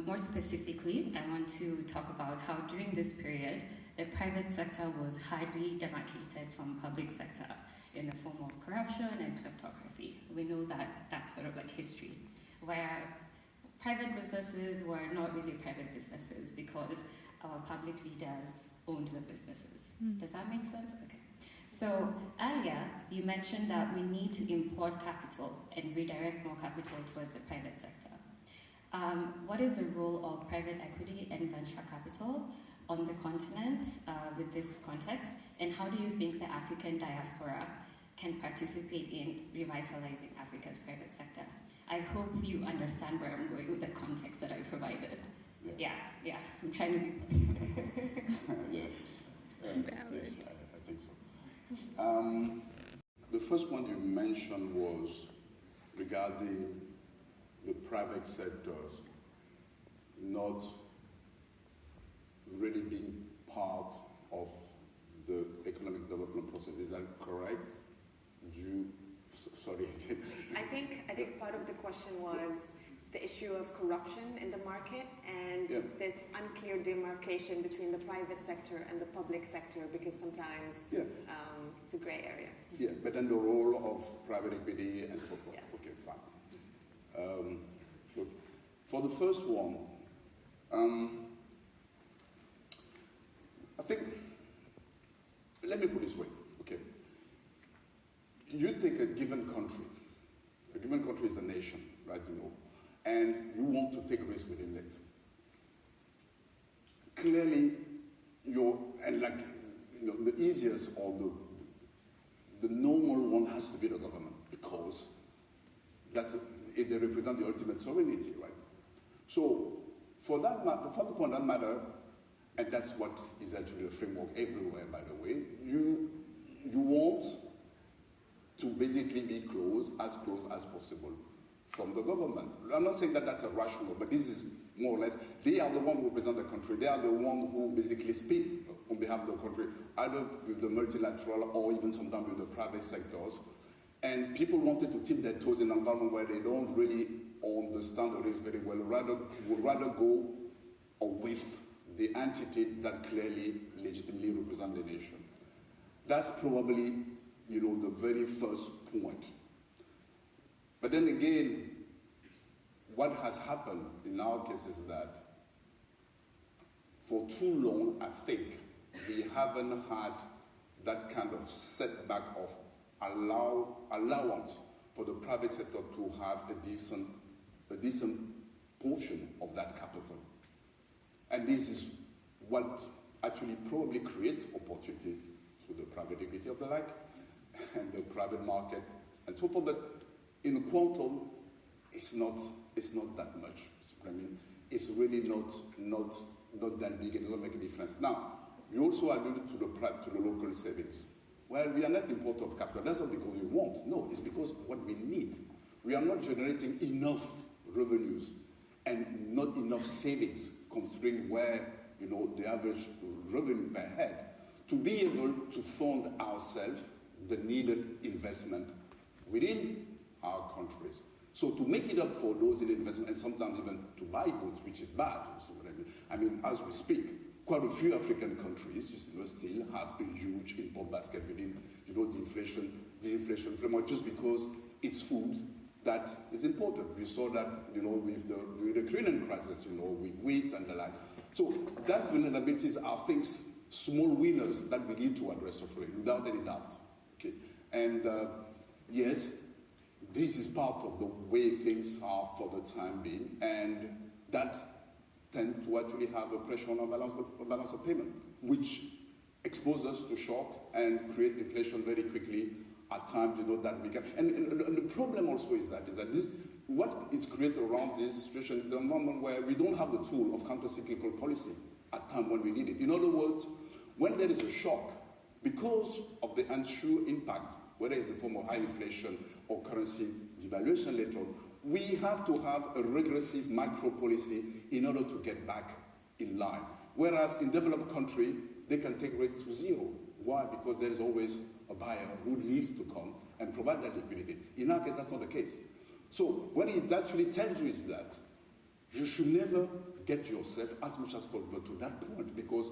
More specifically, I want to talk about how during this period, the private sector was hardly demarcated from public sector in the form of corruption and kleptocracy. We know that that's sort of like history, where private businesses were not really private businesses because our public leaders owned the businesses. Does that make sense? Okay. So earlier, you mentioned that we need to import capital and redirect more capital towards the private sector. What is the role of private equity and venture capital on the continent with this context, and how do you think the African diaspora can participate in revitalizing Africa's private sector? I hope you understand where I'm going with the context that I provided. Yeah, I'm trying to be... Yes, I think so. The first one you mentioned was regarding the private sectors not really being part of the economic development process. Is that correct? Sorry. I think part of the question was the issue of corruption in the market and this unclear demarcation between the private sector and the public sector, because sometimes it's a gray area. Yeah, but then the role of private equity and so forth. Yes. Okay, fine. Look, for the first one, I think, let me put it this way, okay? You take a given country is a nation, right, you know, and you want to take risks within it. Clearly, the easiest or the normal one has to be the government, because they represent the ultimate sovereignty, right? So, for the point that matter, and that's what is actually the framework everywhere, by the way, you want to basically be close as possible from the government. I'm not saying that that's irrational, but this is more or less, they are the one who represent the country. They are the one who basically speak on behalf of the country, either with the multilateral or even sometimes with the private sectors. And people wanted to tip their toes in an environment where they don't really understand the risk very well, would rather go with the entity that clearly legitimately represents the nation. That's probably, the very first point. But then again, what has happened in our case is that for too long, I think, we haven't had that kind of setback of allowance for the private sector to have a decent portion of that capital. And this is what actually probably creates opportunity to the private equity of the like and the private market and so forth. But in quantum, it's not that much. I mean, it's really not that big. It doesn't make a difference. Now, you also alluded to the local savings. Well, we are not importer of capital. That's not because we want. No, it's because what we need. We are not generating enough revenues and not enough savings, considering where the average revenue per head, to be able to fund ourselves the needed investment within our countries. So to make it up for those in investment, and sometimes even to buy goods, which is bad. So I mean, as we speak, quite a few African countries still have a huge import basket within the inflation framework, just because it's food that is important. We saw that with the Ukrainian crisis, with wheat and the like. So that vulnerabilities are things, small winners that we need to address structurally, without any doubt. Okay, and yes, this is part of the way things are for the time being, and that tend to actually have a pressure on our balance of payment, which exposes us to shock and create inflation very quickly at times, that we can. And the problem also is that this, what is created around this situation is the moment where we don't have the tool of counter-cyclical policy at time when we need it. In other words, when there is a shock, because of the unsure impact, whether it's in the form of high inflation or currency devaluation later on, we have to have a regressive macro policy in order to get back in line. Whereas in developed countries, they can take rate to zero. Why? Because there is always a buyer who needs to come and provide that liquidity. In our case, that's not the case. So what it actually tells you is that you should never get yourself as much as possible to that point, because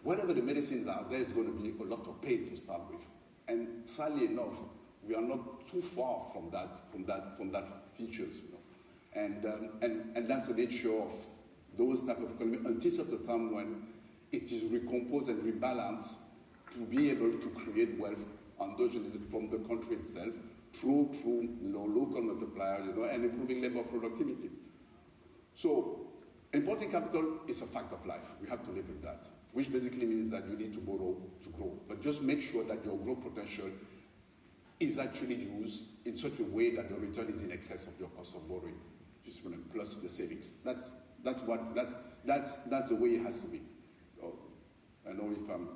whatever the medicines are, there is going to be a lot of pain to start with. And sadly enough, we are not too far from that features, you know. And that's the nature of those type of economy until such a time when it is recomposed and rebalanced to be able to create wealth endogenously from the country itself through local multipliers, you know, and improving labor productivity. So importing capital is a fact of life. We have to live with that, which basically means that you need to borrow to grow. But just make sure that your growth potential is actually used in such a way that the return is in excess of your cost of borrowing, just plus the savings. That's the way it has to be. Oh, I know if I'm